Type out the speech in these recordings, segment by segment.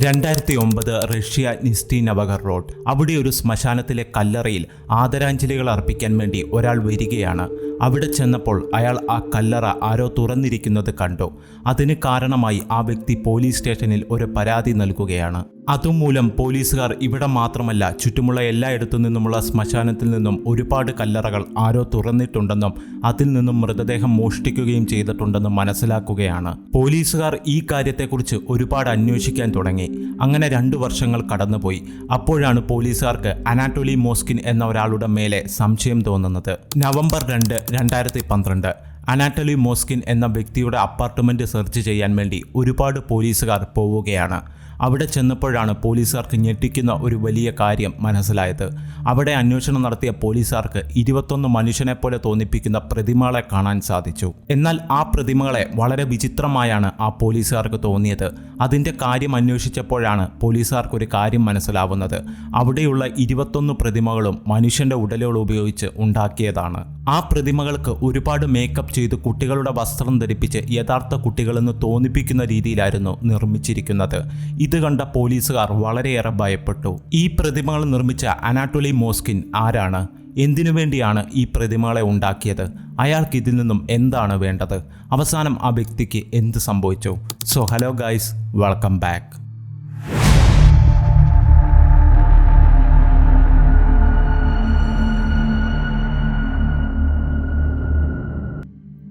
2009 Russia നിസ്റ്റി നവഗർ road. അവിടെ ഒരു ശ്മശാനത്തിലെ കല്ലറയിൽ ആദരാഞ്ജലികൾ അർപ്പിക്കാൻ വേണ്ടി ഒരാൾ വരികയാണ്. അവിടെ ചെന്നപ്പോൾ അയാൾ ആ കല്ലറ ആരോ തുറന്നിരിക്കുന്നത് കണ്ടു. അതിന് കാരണമായി ആ വ്യക്തി പോലീസ് സ്റ്റേഷനിൽ ഒരു പരാതി നൽകുകയാണ്. അതുമൂലം പോലീസുകാർ ഇവിടെ മാത്രമല്ല ചുറ്റുമുള്ള എല്ലായിടത്തു നിന്നുമുള്ള ശ്മശാനത്തിൽ നിന്നും ഒരുപാട് കല്ലറകൾ ആരോ തുറന്നിട്ടുണ്ടെന്നും അതിൽ നിന്നും മൃതദേഹം മോഷ്ടിക്കുകയും ചെയ്തിട്ടുണ്ടെന്നും മനസ്സിലാക്കുകയാണ്. പോലീസുകാർ ഈ കാര്യത്തെക്കുറിച്ച് ഒരുപാട് അന്വേഷിക്കാൻ തുടങ്ങി. അങ്ങനെ 2 വർഷങ്ങൾ കടന്നുപോയി. അപ്പോഴാണ് പോലീസുകാർക്ക് അനാറ്റോലി മോസ്കിൻ എന്ന ഒരാളുടെ മേലെ സംശയം തോന്നുന്നത്. നവംബർ 2, 2012 അനാറ്റോലി മോസ്കിൻ എന്ന വ്യക്തിയുടെ അപ്പാർട്ട്മെൻറ്റ് സെർച്ച് ചെയ്യാൻ വേണ്ടി ഒരുപാട് പോലീസുകാർ പോവുകയാണ്. അവിടെ ചെന്നപ്പോഴാണ് പോലീസുകാർക്ക് ഞെട്ടിക്കുന്ന ഒരു വലിയ കാര്യം മനസ്സിലായത്. അവിടെ അന്വേഷണം നടത്തിയ പോലീസുകാർക്ക് 21 മനുഷ്യനെപ്പോലെ തോന്നിപ്പിക്കുന്ന പ്രതിമകളെ കാണാൻ സാധിച്ചു. എന്നാൽ ആ പ്രതിമകളെ വളരെ വിചിത്രമായാണ് ആ പോലീസുകാർക്ക് തോന്നിയത്. അതിൻ്റെ കാര്യം അന്വേഷിച്ചപ്പോഴാണ് പോലീസുകാർക്കൊരു കാര്യം മനസ്സിലാവുന്നത്. അവിടെയുള്ള 21 പ്രതിമകളും മനുഷ്യൻ്റെ ഉടലുകൾ ഉപയോഗിച്ച് ഉണ്ടാക്കിയതാണ്. ആ പ്രതിമകൾക്ക് ഒരുപാട് മേക്കപ്പ് ചെയ്ത് കുട്ടികളുടെ വസ്ത്രം ധരിപ്പിച്ച് യഥാർത്ഥ കുട്ടികളെന്ന് തോന്നിപ്പിക്കുന്ന രീതിയിലായിരുന്നു നിർമ്മിച്ചിരിക്കുന്നത്. ഇത് കണ്ട പോലീസുകാർ വളരെയേറെ ഭയപ്പെട്ടു. ഈ പ്രതിമകൾ നിർമ്മിച്ച അനാറ്റോലി മോസ്കിൻ ആരാണ്? എന്തിനു വേണ്ടിയാണ് ഈ പ്രതിമകളെ ഉണ്ടാക്കിയത്? അയാൾക്ക് ഇതിൽ നിന്നും എന്താണ് വേണ്ടത്? അവസാനം ആ വ്യക്തിക്ക് എന്ത് സംഭവിച്ചു? So hello guys, welcome back.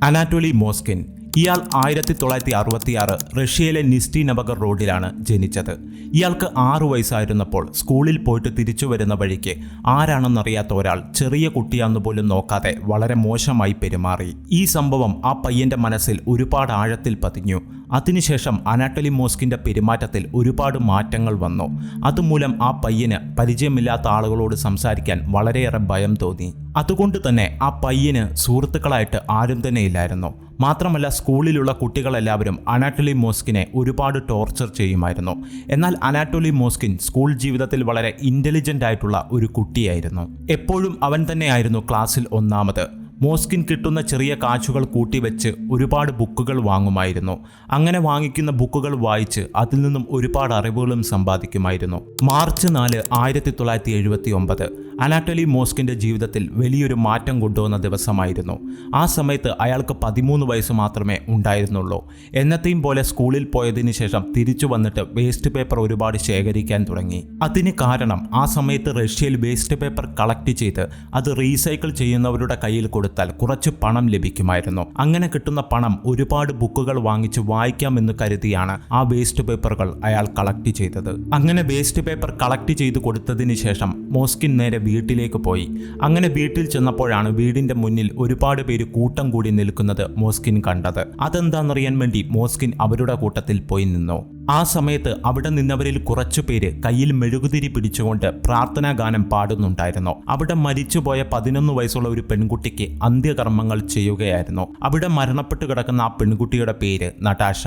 Anatoly Moskvin. ഇയാൾ 1966 റഷ്യയിലെ നിസ്റ്റി നവഗർ റോഡിലാണ് ജനിച്ചത്. ഇയാൾക്ക് 6 വയസ്സായിരുന്നപ്പോൾ സ്കൂളിൽ പോയിട്ട് തിരിച്ചു വരുന്ന വഴിക്ക് ആരാണെന്നറിയാത്ത ഒരാൾ ചെറിയ കുട്ടിയാണെന്ന് പോലും നോക്കാതെ വളരെ മോശമായി പെരുമാറി. ഈ സംഭവം ആ പയ്യന്റെ മനസ്സിൽ ഒരുപാട് ആഴത്തിൽ പതിഞ്ഞു. അതിനുശേഷം അനാറ്റോലി മോസ്കിൻ്റെ പെരുമാറ്റത്തിൽ ഒരുപാട് മാറ്റങ്ങൾ വന്നു. അതുമൂലം ആ പയ്യന് പരിചയമില്ലാത്ത ആളുകളോട് സംസാരിക്കാൻ വളരെയേറെ ഭയം തോന്നി. അതുകൊണ്ട് തന്നെ ആ പയ്യന് സുഹൃത്തുക്കളായിട്ട് ആരും തന്നെ ഇല്ലായിരുന്നു. മാത്രമല്ല സ്കൂളിലുള്ള കുട്ടികളെല്ലാവരും അനാറ്റോലി മോസ്കിനെ ഒരുപാട് ടോർച്ചർ ചെയ്യുമായിരുന്നു. എന്നാൽ അനാറ്റോലി മോസ്കിൻ സ്കൂൾ ജീവിതത്തിൽ വളരെ ഇൻ്റലിജൻ്റ് ആയിട്ടുള്ള ഒരു കുട്ടിയായിരുന്നു. എപ്പോഴും അവൻ തന്നെയായിരുന്നു ക്ലാസ്സിൽ ഒന്നാമത്. മോസ്കിൻ കിട്ടുന്ന ചെറിയ കാശുകൾ കൂട്ടിവെച്ച് ഒരുപാട് ബുക്കുകൾ വാങ്ങുമായിരുന്നു. അങ്ങനെ വാങ്ങിക്കുന്ന ബുക്കുകൾ വായിച്ച് അതിൽ നിന്നും ഒരുപാട് അറിവുകളും സമ്പാദിക്കുമായിരുന്നു. മാർച്ച് 4, 1979 അനാറ്റോലി മോസ്കിൻ്റെ ജീവിതത്തിൽ വലിയൊരു മാറ്റം കൊണ്ടുവന്ന ദിവസമായിരുന്നു. ആ സമയത്ത് അയാൾക്ക് 13 വയസ്സ് മാത്രമേ ഉണ്ടായിരുന്നുള്ളൂ. എന്നത്തെയും പോലെ സ്കൂളിൽ പോയതിനു ശേഷം തിരിച്ചു വന്നിട്ട് വേസ്റ്റ് പേപ്പർ ഒരുപാട് ശേഖരിക്കാൻ തുടങ്ങി. അതിന് കാരണം ആ സമയത്ത് റഷ്യയിൽ വേസ്റ്റ് പേപ്പർ കളക്ട് ചെയ്ത് അത് റീസൈക്കിൾ ചെയ്യുന്നവരുടെ കയ്യിൽ കൊടുത്താൽ കുറച്ച് പണം ലഭിക്കുമായിരുന്നു. അങ്ങനെ കിട്ടുന്ന പണം ഒരുപാട് ബുക്കുകൾ വാങ്ങിച്ച് വായിക്കാമെന്ന് കരുതിയാണ് ആ വേസ്റ്റ് പേപ്പറുകൾ അയാൾ കളക്ട് ചെയ്തത്. അങ്ങനെ വേസ്റ്റ് പേപ്പർ കളക്ട് ചെയ്ത് കൊടുത്തതിന് ശേഷം മോസ്കിൻ നേരെ വീട്ടിലേക്ക് പോയി. അങ്ങനെ വീട്ടിൽ ചെന്നപ്പോഴാണ് വീടിന്റെ മുന്നിൽ ഒരുപാട് പേര് കൂട്ടം കൂടി നിൽക്കുന്നത് മോസ്കിൻ കണ്ടത്. അതെന്താണെന്നറിയാൻ വേണ്ടി മോസ്കിൻ അവരുടെ കൂട്ടത്തിൽ പോയി നിന്നു. ആ സമയത്ത് അവിടെ നിന്നവരിൽ കുറച്ചു പേര് കയ്യിൽ മെഴുകുതിരി പിടിച്ചുകൊണ്ട് പ്രാർത്ഥനാ ഗാനം പാടുന്നുണ്ടായിരുന്നു. അവിടെ മരിച്ചുപോയ 11 വയസ്സുള്ള ഒരു പെൺകുട്ടിക്ക് അന്ത്യകർമ്മങ്ങൾ ചെയ്യുകയായിരുന്നു. അവിടെ മരണപ്പെട്ടു കിടക്കുന്ന ആ പെൺകുട്ടിയുടെ പേര് നടാഷ.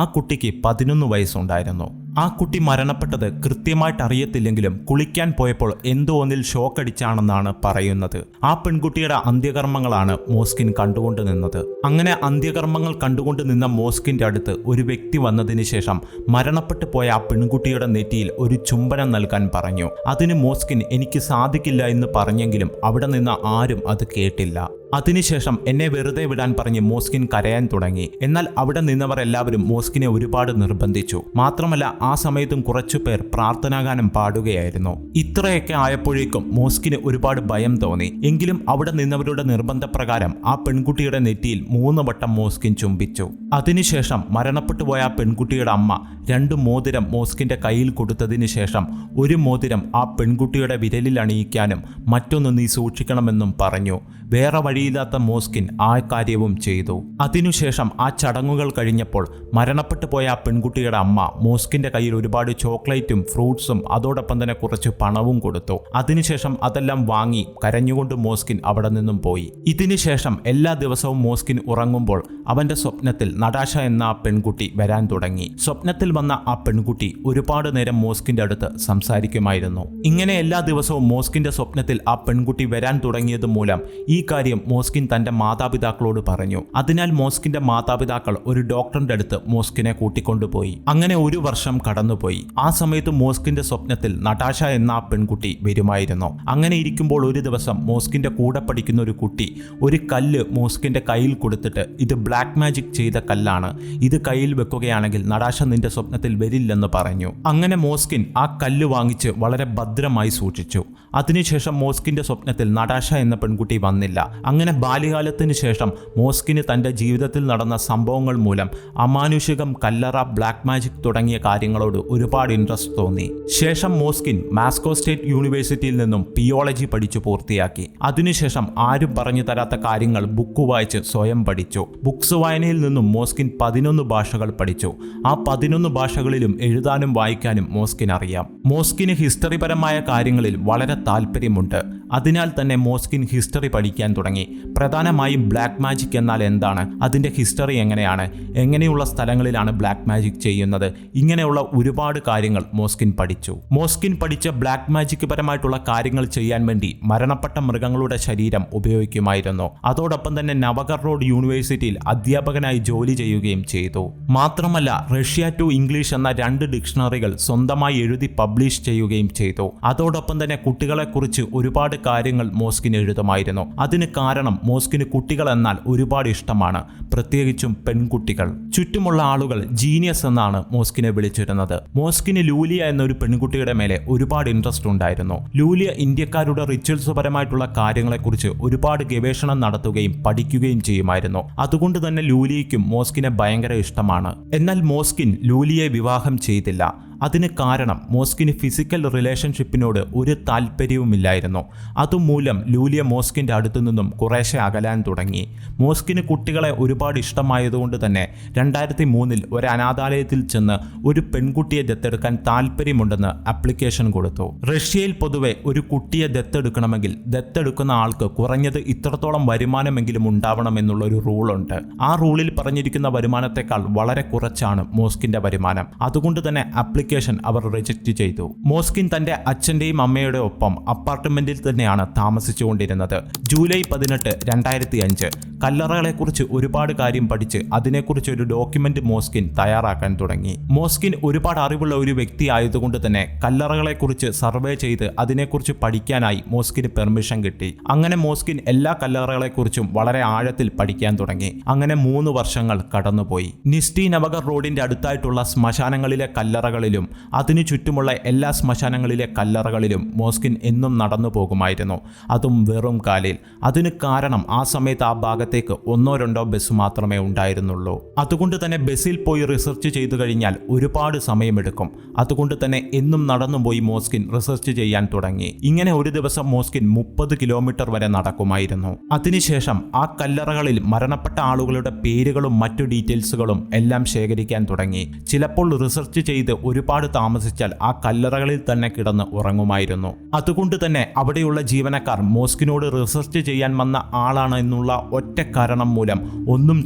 ആ കുട്ടിക്ക് 11 വയസ്സുണ്ടായിരുന്നു. ആ കുട്ടി മരണപ്പെട്ടത് കൃത്യമായിട്ട് അറിയത്തില്ലെങ്കിലും കുളിക്കാൻ പോയപ്പോൾ എന്തോ ഒന്നിൽ ഷോക്ക് അടിച്ചാണെന്നാണ് പറയുന്നത്. ആ പെൺകുട്ടിയുടെ അന്ത്യകർമ്മങ്ങളാണ് മോസ്കിൻ കണ്ടുകൊണ്ട് നിന്നത്. അങ്ങനെ അന്ത്യകർമ്മങ്ങൾ കണ്ടുകൊണ്ട് നിന്ന മോസ്കിൻ്റെ അടുത്ത് ഒരു വ്യക്തി വന്നതിന് ശേഷം മരണപ്പെട്ടു പോയ ആ പെൺകുട്ടിയുടെ നെറ്റിയിൽ ഒരു ചുംബനം നൽകാൻ പറഞ്ഞു. അതിന് മോസ്കിൻ എനിക്ക് സാധിക്കില്ല എന്ന് പറഞ്ഞെങ്കിലും അവിടെ നിന്ന് ആരും അത് കേട്ടില്ല. അതിനുശേഷം എന്നെ വെറുതെ വിടാൻ പറഞ്ഞ് മോസ്കിൻ കരയാൻ തുടങ്ങി. എന്നാൽ അവിടെ നിന്നവർ എല്ലാവരും മോസ്കിനെ ഒരുപാട് നിർബന്ധിച്ചു. മാത്രമല്ല ആ സമയത്തും കുറച്ചു പേർ പ്രാർത്ഥനാഗാനം പാടുകയായിരുന്നു. ഇത്രയൊക്കെ ആയപ്പോഴേക്കും മോസ്കിന് ഒരുപാട് ഭയം തോന്നി. എങ്കിലും അവിടെ നിന്നവരുടെ നിർബന്ധപ്രകാരം ആ പെൺകുട്ടിയുടെ നെറ്റിയിൽ 3 വട്ടം മോസ്കിൻ ചുംബിച്ചു. അതിനുശേഷം മരണപ്പെട്ടു പോയ ആ പെൺകുട്ടിയുടെ അമ്മ 2 മോതിരം മോസ്കിന്റെ കയ്യിൽ കൊടുത്തതിന് ശേഷം ഒരു മോതിരം ആ പെൺകുട്ടിയുടെ വിരലിൽ അണിയിക്കാനും മറ്റൊന്ന് നീ സൂക്ഷിക്കണമെന്നും പറഞ്ഞു. വേറെ വഴിയില്ലാത്ത മോസ്കിൻ ആ കാര്യവും ചെയ്തു. അതിനുശേഷം ആ ചടങ്ങുകൾ കഴിഞ്ഞപ്പോൾ മരണപ്പെട്ടു പോയ ആ പെൺകുട്ടിയുടെ അമ്മ മോസ്കിന്റെ കയ്യിൽ ഒരുപാട് ചോക്ലേറ്റും ഫ്രൂട്ട്സും അതോടൊപ്പം തന്നെ കുറച്ച് പണവും കൊടുത്തു. അതിനുശേഷം അതെല്ലാം വാങ്ങി കരഞ്ഞുകൊണ്ട് മോസ്കിൻ അവിടെ നിന്നും പോയി. ഇതിനുശേഷം എല്ലാ ദിവസവും മോസ്കിൻ ഉറങ്ങുമ്പോൾ അവന്റെ സ്വപ്നത്തിൽ നടാഷ എന്ന ആ പെൺകുട്ടി വരാൻ തുടങ്ങി. സ്വപ്നത്തിൽ വന്ന ആ പെൺകുട്ടി ഒരുപാട് നേരം മോസ്കിന്റെ അടുത്ത് സംസാരിക്കുമായിരുന്നു. ഇങ്ങനെ എല്ലാ ദിവസവും മോസ്കിന്റെ സ്വപ്നത്തിൽ ആ പെൺകുട്ടി വരാൻ തുടങ്ങിയത് മൂലം ഈ കാര്യം മോസ്കിൻ തന്റെ മാതാപിതാക്കളോട് പറഞ്ഞു. അതിനാൽ മോസ്കിന്റെ മാതാപിതാക്കൾ ഒരു ഡോക്ടറിന്റെ അടുത്ത് മോസ്കിനെ കൂട്ടിക്കൊണ്ടുപോയി. അങ്ങനെ ഒരു വർഷം കടന്നുപോയി. ആ സമയത്ത് മോസ്കിന്റെ സ്വപ്നത്തിൽ നടാഷ എന്ന ആ പെൺകുട്ടി വരുമായിരുന്നു. അങ്ങനെ ഇരിക്കുമ്പോൾ ഒരു ദിവസം മോസ്കിന്റെ കൂടെ പഠിക്കുന്ന ഒരു കുട്ടി ഒരു കല്ല് മോസ്കിന്റെ കയ്യിൽ കൊടുത്തിട്ട്, ഇത് ബ്ലാക്ക് മാജിക് ചെയ്ത കല്ലാണ്, ഇത് കയ്യിൽ വെക്കുകയാണെങ്കിൽ നടാഷ നിന്റെ സ്വപ്നത്തിൽ വരില്ലെന്ന് പറഞ്ഞു. അങ്ങനെ മോസ്കിൻ ആ കല്ല് വാങ്ങിച്ച് വളരെ ഭദ്രമായി സൂക്ഷിച്ചു. അതിനുശേഷം മോസ്കിന്റെ സ്വപ്നത്തിൽ നടാഷ എന്ന പെൺകുട്ടി വന്നില്ല. അങ്ങനെ ബാല്യകാലത്തിന് ശേഷം മോസ്കിന് തന്റെ ജീവിതത്തിൽ നടന്ന സംഭവങ്ങൾ മൂലം അമാനുഷികം, കല്ലറ, ബ്ലാക്ക് മാജിക് തുടങ്ങിയ കാര്യങ്ങളോട് ഒരുപാട് ഇൻട്രസ്റ്റ് തോന്നി. ശേഷം മോസ്കിൻ മാസ്കോ സ്റ്റേറ്റ് യൂണിവേഴ്സിറ്റിയിൽ നിന്നും തിയോളജി പഠിച്ചു പൂർത്തിയാക്കി. അതിനുശേഷം ആരും പറഞ്ഞു തരാത്ത കാര്യങ്ങൾ ബുക്ക് വായിച്ച് സ്വയം പഠിച്ചു. ബുക്സ് വായനയിൽ നിന്നും മോസ്കിൻ 11 ഭാഷകൾ പഠിച്ചു. ആ 11 ഭാഷകളിലും എഴുതാനും വായിക്കാനും മോസ്കിൻ അറിയാം. മോസ്കിന് ഹിസ്റ്ററിപരമായ കാര്യങ്ങളിൽ വളരെ താല്പര്യമുണ്ട്. അതിനാൽ തന്നെ മോസ്കിൻ ഹിസ്റ്ററി പഠിക്കാൻ തുടങ്ങി. പ്രധാനമായും ബ്ലാക്ക് മാജിക് എന്നാൽ എന്താണ്, അതിന്റെ ഹിസ്റ്ററി എങ്ങനെയാണ്, എങ്ങനെയുള്ള സ്ഥലങ്ങളിലാണ് ബ്ലാക്ക് മാജിക് ചെയ്യുന്നത്, ഇങ്ങനെയുള്ള ഒരുപാട് കാര്യങ്ങൾ മോസ്കിൻ പഠിച്ചു. മോസ്കിൻ പഠിച്ച ബ്ലാക്ക് മാജിക് പരമായിട്ടുള്ള കാര്യങ്ങൾ ചെയ്യാൻ വേണ്ടി മരണപ്പെട്ട മൃഗങ്ങളുടെ ശരീരം ഉപയോഗിക്കുമായിരുന്നു. അതോടൊപ്പം തന്നെ നവഗർ റോഡ് യൂണിവേഴ്സിറ്റിയിൽ അധ്യാപകനായി ജോലി ചെയ്യുകയും ചെയ്തു. മാത്രമല്ല റഷ്യ ടു ഇംഗ്ലീഷ് എന്ന 2 ഡിക്ഷണറികൾ സ്വന്തമായി എഴുതി പബ്ലിഷ് ചെയ്യുകയും ചെയ്തു. അതോടൊപ്പം തന്നെ കുട്ടികളെക്കുറിച്ച് ഒരുപാട് കാര്യങ്ങൾ മോസ്കിൻ എഴുതുമായിരുന്നു. അതിന് കാരണം മോസ്കിന് കുട്ടികൾ എന്നാൽ ഒരുപാട് ഇഷ്ടമാണ്, പ്രത്യേകിച്ചും പെൺകുട്ടികൾ. ചുറ്റുമുള്ള ആളുകൾ ജീനിയസ് എന്നാണ് മോസ്കിനെ വിളിച്ചിരുന്നത്. മോസ്കിന് ലൂലിയ എന്നൊരു പെൺകുട്ടിയുടെ മേലെ ഒരുപാട് ഇൻട്രസ്റ്റ് ഉണ്ടായിരുന്നു. ലൂലിയ ഇന്ത്യക്കാരുടെ റിച്വൽസ് പരമായിട്ടുള്ള കാര്യങ്ങളെക്കുറിച്ച് ഒരുപാട് ഗവേഷണം നടത്തുകയും പഠിക്കുകയും ചെയ്യുമായിരുന്നു. അതുകൊണ്ട് തന്നെ ലൂലിയയ്ക്കും മോസ്കിനെ ഭയങ്കര ഇഷ്ടമാണ്. എന്നാൽ മോസ്കിൻ ലൂലിയെ വിവാഹം ചെയ്തില്ല. അതിന് കാരണം മോസ്കിന് ഫിസിക്കൽ റിലേഷൻഷിപ്പിനോട് ഒരു താല്പര്യവുമില്ലായിരുന്നു. അതുമൂലം ലൂലിയ മോസ്കിൻ്റെ അടുത്തു നിന്നും കുറേശ്ശെ അകലാൻ തുടങ്ങി. മോസ്കിന് കുട്ടികളെ ഒരുപാട് ഇഷ്ടമായതുകൊണ്ട് തന്നെ 2003 ഒരു അനാഥാലയത്തിൽ ചെന്ന് ഒരു പെൺകുട്ടിയെ ദത്തെടുക്കാൻ താല്പര്യമുണ്ടെന്ന് ആപ്ലിക്കേഷൻ കൊടുത്തു. റഷ്യയിൽ പൊതുവെ ഒരു കുട്ടിയെ ദത്തെടുക്കണമെങ്കിൽ ദത്തെടുക്കുന്ന ആൾക്ക് കുറഞ്ഞത് ഇത്രത്തോളം വരുമാനമെങ്കിലും ഉണ്ടാവണമെന്നുള്ള ഒരു റൂളുണ്ട്. ആ റൂളിൽ പറഞ്ഞിരിക്കുന്ന വരുമാനത്തെക്കാൾ വളരെ കുറച്ചാണ് മോസ്കിന്റെ വരുമാനം. അതുകൊണ്ട് തന്നെ ആപ്ലിക്കേഷൻ അവർ റിജക്റ്റ് ചെയ്തു. മോസ്കിൻ തന്റെ അച്ഛന്റെയും അമ്മയുടെ ഒപ്പം അപ്പാർട്ട്മെന്റിൽ തന്നെയാണ് താമസിച്ചുകൊണ്ടിരുന്നത്. ജൂലൈ 18, 2005 കല്ലറകളെക്കുറിച്ച് ഒരുപാട് കാര്യം പഠിച്ച് അതിനെക്കുറിച്ച് ഒരു ഡോക്യുമെന്റ് മോസ്കിൻ തയ്യാറാക്കാൻ തുടങ്ങി. മോസ്കിൻ ഒരുപാട് അറിവുള്ള ഒരു വ്യക്തി ആയതുകൊണ്ട് തന്നെ കല്ലറകളെക്കുറിച്ച് സർവേ ചെയ്ത് അതിനെക്കുറിച്ച് പഠിക്കാനായി മോസ്കിന് പെർമിഷൻ കിട്ടി. അങ്ങനെ മോസ്കിൻ എല്ലാ കല്ലറകളെക്കുറിച്ചും വളരെ ആഴത്തിൽ പഠിക്കാൻ തുടങ്ങി. അങ്ങനെ 3 വർഷങ്ങൾ കടന്നുപോയി. നിസ്റ്റി നവഗർ റോഡിന്റെ അടുത്തായിട്ടുള്ള ശ്മശാനങ്ങളിലെ കല്ലറകളിലും അതിനു ചുറ്റുമുള്ള എല്ലാ ശ്മശാനങ്ങളിലെ കല്ലറകളിലും മോസ്കിൻ എന്നും നടന്നു പോകുമായിരുന്നു. അതും വെറും കാലിൽ. അതിന് കാരണം ആ സമയത്ത് ആ ഭാഗത്തേക്ക് 1-2 ബസ് മാത്രമേ ഉണ്ടായിരുന്നുള്ളൂ. അതുകൊണ്ട് തന്നെ ബസ്സിൽ പോയി റിസർച്ച് ചെയ്തു കഴിഞ്ഞാൽ ഒരുപാട് സമയമെടുക്കും. അതുകൊണ്ട് തന്നെ എന്നും നടന്നുപോയി മോസ്കിൻ റിസർച്ച് ചെയ്യാൻ തുടങ്ങി. ഇങ്ങനെ ഒരു ദിവസം മോസ്കിൻ 30 കിലോമീറ്റർ വരെ നടക്കുമായിരുന്നു. അതിനുശേഷം ആ കല്ലറകളിൽ മരണപ്പെട്ട ആളുകളുടെ പേരുകളും മറ്റു ഡീറ്റെയിൽസുകളും എല്ലാം ശേഖരിക്കാൻ തുടങ്ങി. ചിലപ്പോൾ റിസർച്ച് ചെയ്ത് ഒരുപാട് താമസിച്ചാൽ ആ കല്ലറകളിൽ തന്നെ കിടന്ന് ഉറങ്ങുമായിരുന്നു. അതുകൊണ്ട് തന്നെ അവിടെയുള്ള ജീവനക്കാർ മോസ്കിനോട് റിസർച്ച് ചെയ്യാൻ വന്ന ആളാണ് എന്നുള്ള ഒറ്റ കാരണം മൂലം ഒന്നും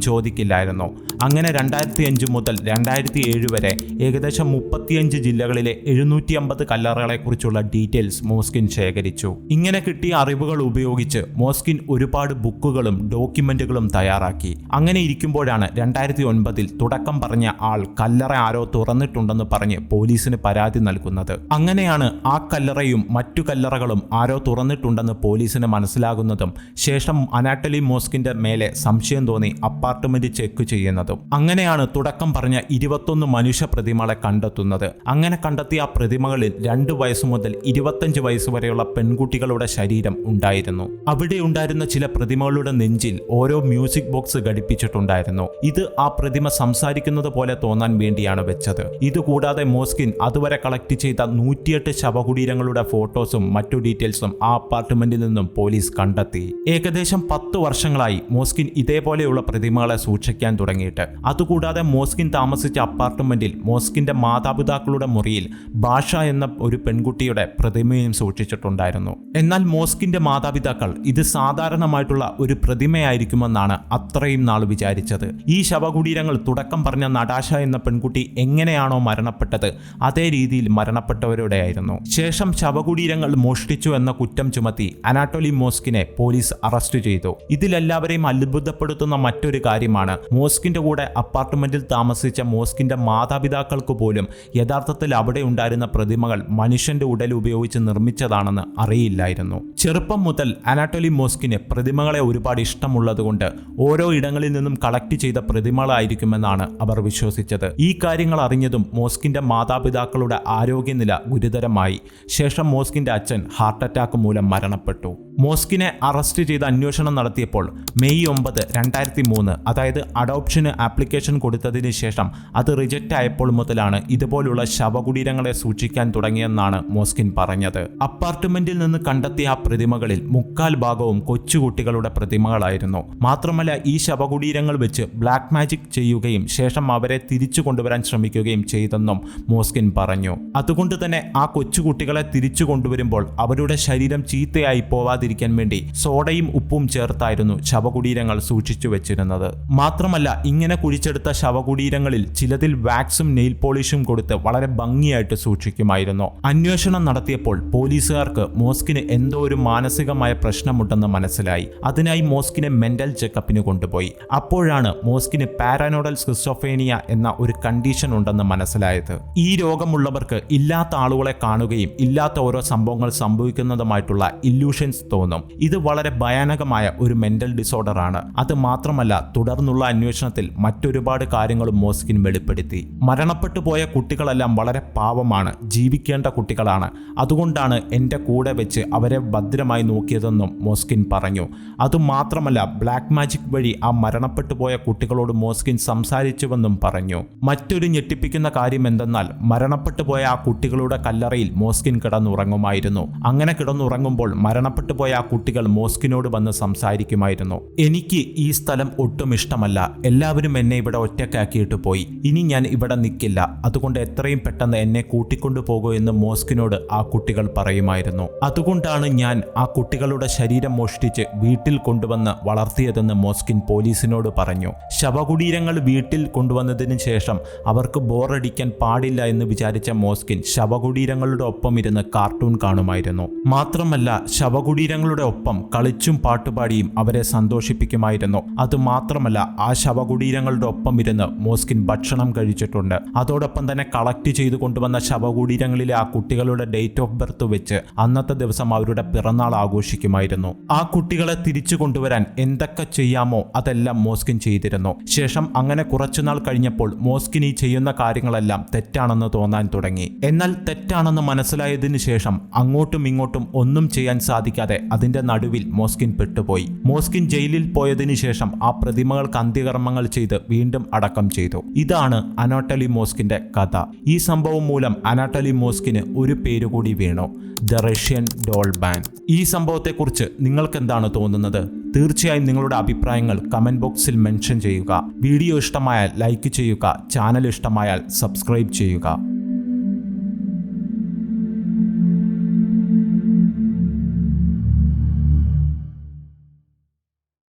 ചോദിക്കില്ലായിരുന്നു. അങ്ങനെ 2005 മുതൽ 2007 വരെ ഏകദേശം 35 ജില്ലകളിലെ 750 കല്ലറകളെക്കുറിച്ചുള്ള ഡീറ്റെയിൽസ് മോസ്കിൻ ശേഖരിച്ചു. ഇങ്ങനെ കിട്ടിയ അറിവുകൾ ഉപയോഗിച്ച് മോസ്കിൻ ഒരുപാട് ബുക്കുകളും ഡോക്യുമെന്റുകളും തയ്യാറാക്കി. അങ്ങനെ ഇരിക്കുമ്പോഴാണ് 2009 തുടക്കം പറഞ്ഞ ആൾ കല്ലറ ആരോ തുറന്നിട്ടുണ്ടെന്ന് പറഞ്ഞ് പോലീസിന് പരാതി നൽകുന്നത്. അങ്ങനെയാണ് ആ കല്ലറയും മറ്റു കല്ലറകളും ആരോ തുറന്നിട്ടുണ്ടെന്ന് പോലീസിന് മനസ്സിലാകുന്നതും ശേഷം അനാട്ടലി മോസ്കിന്റെ മേലെ സംശയം തോന്നി അപ്പാർട്ട്മെന്റ് ചെക്ക് ചെയ്യുന്നതും. അങ്ങനെയാണ് തുടക്കം പറഞ്ഞ 21 മനുഷ്യ പ്രതിമകളെ കണ്ടെത്തുന്നത്. അങ്ങനെ കണ്ടെത്തിയ ആ പ്രതിമകളിൽ 2 വയസ്സ് മുതൽ 25 വയസ്സ് വരെയുള്ള പെൺകുട്ടികളുടെ ശരീരം ഉണ്ടായിരുന്നു. അവിടെ ഉണ്ടായിരുന്ന ചില പ്രതിമകളുടെ നെഞ്ചിൽ ഓരോ മ്യൂസിക് ബോക്സ് ഘടിപ്പിച്ചിട്ടുണ്ടായിരുന്നു. ഇത് ആ പ്രതിമ സംസാരിക്കുന്നത് പോലെ തോന്നാൻ വേണ്ടിയാണ് വെച്ചത്. ഇതുകൂടാതെ മോസ്കിൻ അതുവരെ കളക്ട് ചെയ്ത 108 ശവകുടീരങ്ങളുടെ ഫോട്ടോസും മറ്റു ഡീറ്റെയിൽസും ആ അപ്പാർട്ട്മെന്റിൽ നിന്നും പോലീസ് കണ്ടെത്തി. ഏകദേശം 10 വർഷങ്ങളായി മോസ്കിൻ ഇതേപോലെയുള്ള പ്രതിമകളെ സൂക്ഷിക്കാൻ തുടങ്ങിയിട്ട്. വേണ്ടിയിട്ട്. അതുകൂടാതെ മോസ്കിൻ താമസിച്ച അപ്പാർട്ട്മെന്റിൽ മോസ്കിന്റെ മാതാപിതാക്കളുടെ മുറിയിൽ ഭാഷ എന്ന ഒരു പെൺകുട്ടിയുടെ പ്രതിമയും സൂക്ഷിച്ചിട്ടുണ്ടായിരുന്നു. എന്നാൽ മോസ്കിന്റെ മാതാപിതാക്കൾ ഇത് സാധാരണമായിട്ടുള്ള ഒരു പ്രതിമയായിരിക്കുമെന്നാണ് അത്രയും നാൾ വിചാരിച്ചത്. ഈ ശവകുടീരങ്ങൾ തുടക്കം പറഞ്ഞ നടാഷ എന്ന പെൺകുട്ടി എങ്ങനെയാണോ മരണപ്പെട്ടത് അതേ രീതിയിൽ മരണപ്പെട്ടവരുടെ ആയിരുന്നു. ശേഷം ശവകുടീരങ്ങൾ മോഷ്ടിച്ചു എന്ന കുറ്റം ചുമത്തി അനാട്ടോലി മോസ്കിനെ പോലീസ് അറസ്റ്റ് ചെയ്തു. ഇതിലെല്ലാവരെയും അത്ഭുതപ്പെടുത്തുന്ന മറ്റൊരു കാര്യമാണ്, മോസ്കിന്റെ കൂടെ അപ്പാർട്ട്മെന്റിൽ താമസിച്ച മോസ്കിന്റെ മാതാപിതാക്കൾക്ക് പോലും യഥാർത്ഥത്തിൽ അവിടെ ഉണ്ടായിരുന്ന പ്രതിമകൾ മനുഷ്യന്റെ ഉടൽ ഉപയോഗിച്ച് നിർമ്മിച്ചതാണെന്ന് അറിയില്ലായിരുന്നു. ചെറുപ്പം മുതൽ അനാട്ടോലി മോസ്കിന് പ്രതിമകളെ ഒരുപാട് ഇഷ്ടമുള്ളതുകൊണ്ട് ഓരോ ഇടങ്ങളിൽ നിന്നും കളക്ട് ചെയ്ത പ്രതിമകളായിരിക്കുമെന്നാണ് അവർ വിശ്വസിച്ചത്. ഈ കാര്യങ്ങൾ അറിഞ്ഞതും മോസ്കിന്റെ മാതാപിതാക്കളുടെ ആരോഗ്യനില ഗുരുതരമായി. ശേഷം മോസ്കിന്റെ അച്ഛൻ ഹാർട്ട് അറ്റാക്ക് മൂലം മരണപ്പെട്ടു. മോസ്കിനെ അറസ്റ്റ് ചെയ്ത് അന്വേഷണം നടത്തിയപ്പോൾ മെയ് 9, 2003, അതായത് അഡോപ്ഷന് ആപ്ലിക്കേഷൻ കൊടുത്തതിന് ശേഷം അത് റിജക്റ്റ് ആയപ്പോൾ മുതലാണ് ഇതുപോലുള്ള ശവകുടീരങ്ങളെ സൂക്ഷിക്കാൻ തുടങ്ങിയെന്നാണ് മോസ്കിൻ പറഞ്ഞത്. അപ്പാർട്ട്മെന്റിൽ നിന്ന് കണ്ടെത്തിയ ആ പ്രതിമകളിൽ 3/4 ഭാഗവും കൊച്ചുകുട്ടികളുടെ പ്രതിമകളായിരുന്നു. മാത്രമല്ല ഈ ശവകുടീരങ്ങൾ വെച്ച് ബ്ലാക്ക് മാജിക് ചെയ്യുകയും ശേഷം അവരെ തിരിച്ചു കൊണ്ടുവരാൻ ശ്രമിക്കുകയും ചെയ്തെന്നും മോസ്കിൻ പറഞ്ഞു. അതുകൊണ്ട് തന്നെ ആ കൊച്ചുകുട്ടികളെ തിരിച്ചു കൊണ്ടുവരുമ്പോൾ അവരുടെ ശരീരം ചീത്തയായി പോവാതിരിക്കാൻ വേണ്ടി സോഡയും ഉപ്പും ചേർത്തായിരുന്നു ശവകുടീരങ്ങൾ സൂക്ഷിച്ചു വെച്ചിരുന്നത്. മാത്രമല്ല ഇങ്ങനെ കുഴിച്ചെടുത്ത ശവകുടീരങ്ങളിൽ ചിലതിൽ വാക്സും നെയിൽ പോളിഷും കൊടുത്ത് വളരെ ഭംഗിയായിട്ട് സൂക്ഷിക്കുമായിരുന്നു. അന്വേഷണം നടത്തിയപ്പോൾ പോലീസുകാർക്ക് മോസ്കിന് എന്തോ ഒരു മാനസികമായ പ്രശ്നമുണ്ടെന്ന് മനസ്സിലായി. അതിനായി മോസ്കിനെ മെന്റൽ ചെക്കപ്പിന് കൊണ്ടുപോയി. അപ്പോഴാണ് മോസ്കിന് പാരാനോഡൽ സ്കിസോഫ്രീനിയ എന്ന ഒരു കണ്ടീഷൻ ഉണ്ടെന്ന് മനസ്സിലായത്. ഈ രോഗമുള്ളവർക്ക് ഇല്ലാത്ത ആളുകളെ കാണുകയും ഇല്ലാത്ത ഓരോ സംഭവങ്ങൾ സംഭവിക്കുന്നതുമായിട്ടുള്ള ഇല്യൂഷൻസ് തോന്നും. ഇത് വളരെ ഭയാനകമായ ഒരു മെന്റൽ ഡിസോർഡർ ആണ്. അത് മാത്രമല്ല തുടർന്നുള്ള അന്വേഷണത്തിൽ മറ്റൊരുപാട് കാര്യങ്ങളും മോസ്കിൻ വെളിപ്പെടുത്തി. മരണപ്പെട്ടു പോയ കുട്ടികളെല്ലാം വളരെ പാവമാണ്, ജീവിക്കേണ്ട കുട്ടികളാണ്. അതുകൊണ്ടാണ് എൻ്റെ കൂടെ വെച്ച് അവരെ ഭദ്രമായി നോക്കിയതെന്നും മോസ്കിൻ പറഞ്ഞു. അതുമാത്രമല്ല ബ്ലാക്ക് മാജിക് വഴി ആ മരണപ്പെട്ടു പോയ കുട്ടികളോട് മോസ്കിൻ സംസാരിച്ചുവെന്നും പറഞ്ഞു. മറ്റൊരു ഞെട്ടിപ്പിക്കുന്ന കാര്യം എന്തെന്നാൽ മരണപ്പെട്ടു പോയ ആ കുട്ടികളുടെ കല്ലറയിൽ മോസ്കിൻ കിടന്നുറങ്ങുമായിരുന്നു. അങ്ങനെ കിടന്നുറങ്ങുമ്പോൾ മരണപ്പെട്ടു പോയ ആ കുട്ടികൾ മോസ്കിനോട് വന്ന് സംസാരിക്കുമായിരുന്നു. എനിക്ക് ഈ സ്ഥലം ഒട്ടും ഇഷ്ടമല്ല, എല്ലാവരും എന്നെ ഇവിടെ ഒറ്റക്കാക്കിയിട്ട് പോയി, ഇനി ഞാൻ ഇവിടെ നിൽക്കില്ല, അതുകൊണ്ട് എത്രയും പെട്ടെന്ന് എന്നെ കൂട്ടിക്കൊണ്ടു പോകൂ എന്ന് മോസ്കിനോട് ആ കുട്ടികൾ പറയുമായിരുന്നു. അതുകൊണ്ടാണ് ഞാൻ ആ കുട്ടികളുടെ ശരീരം മോഷ്ടിച്ച് വീട്ടിൽ കൊണ്ടുവന്ന് വളർത്തിയതെന്ന് മോസ്കിൻ പോലീസിനോട് പറഞ്ഞു. ശവകുടീരങ്ങൾ വീട്ടിൽ കൊണ്ടുവന്നതിന് ശേഷം അവർക്ക് ബോറടിക്കാൻ പാടില്ല എന്ന് വിചാരിച്ച മോസ്കിൻ ശവകുടീരങ്ങളുടെ ഒപ്പം ഇരുന്ന് കാർട്ടൂൺ കാണുമായിരുന്നു. മാത്രമല്ല ശവകുടീരങ്ങളുടെ ഒപ്പം കളിച്ചും പാട്ടുപാടിയും അവരെ സന്തോഷിപ്പിക്കുമായിരുന്നു. അതുമാത്രമല്ല ആ ശവകുടീരങ്ങളുടെ ഒപ്പം ഇരുന്ന് മോസ്കിൻ ഭക്ഷണം കഴിച്ചിട്ടുണ്ട്. അതോടൊപ്പം തന്നെ കളക്ട് ചെയ്തു കൊണ്ടുവന്ന ശവകുടീരങ്ങളിലെ ആ കുട്ടികളുടെ ഡേറ്റ് ഓഫ് ബർത്ത് വെച്ച് അന്നത്തെ ദിവസം അവരുടെ പിറന്നാൾ ആഘോഷിക്കുമായിരുന്നു. ആ കുട്ടികളെ തിരിച്ചു കൊണ്ടുവരാൻ എന്തൊക്കെ ചെയ്യാമോ അതെല്ലാം മോസ്കിൻ ചെയ്തിരുന്നു. ശേഷം അങ്ങനെ കുറച്ചുനാൾ കഴിഞ്ഞപ്പോൾ മോസ്കിൻ ഈ ചെയ്യുന്ന കാര്യങ്ങളെല്ലാം തെറ്റാണെന്ന് തോന്നാൻ തുടങ്ങി. എന്നാൽ തെറ്റാണെന്ന് മനസ്സിലായതിനു ശേഷം അങ്ങോട്ടും ഇങ്ങോട്ടും ഒന്നും ചെയ്യാൻ സാധിക്കാതെ അതിന്റെ നടുവിൽ മോസ്കിൻ പെട്ടുപോയി. മോസ്കിൻ ജയിലിൽ പോയതിനു ശേഷം ആ പ്രതിമകൾക്ക് അന്ത്യകർമ്മങ്ങൾ ചെയ്ത് വീണ്ടും അടക്കം ചെയ്തു. ഇതാണ് അനാട്ടോലി മോസ്കിന്റെ കഥ. ഈ സംഭവം മൂലം അനാട്ടോലി മോസ്കിന് ഒരു പേരുകൂടി വീണു, ദ റഷ്യൻ ഡോൾ ബാൻ. ഈ സംഭവത്തെക്കുറിച്ച് നിങ്ങൾക്ക് എന്താണ് തോന്നുന്നത്? തീർച്ചയായും നിങ്ങളുടെ അഭിപ്രായങ്ങൾ കമന്റ് ബോക്സിൽ മെൻഷൻ ചെയ്യുക. വീഡിയോ ഇഷ്ടമായാൽ ലൈക്ക് ചെയ്യുക, ചാനൽ ഇഷ്ടമായാൽ സബ്സ്ക്രൈബ് ചെയ്യുക.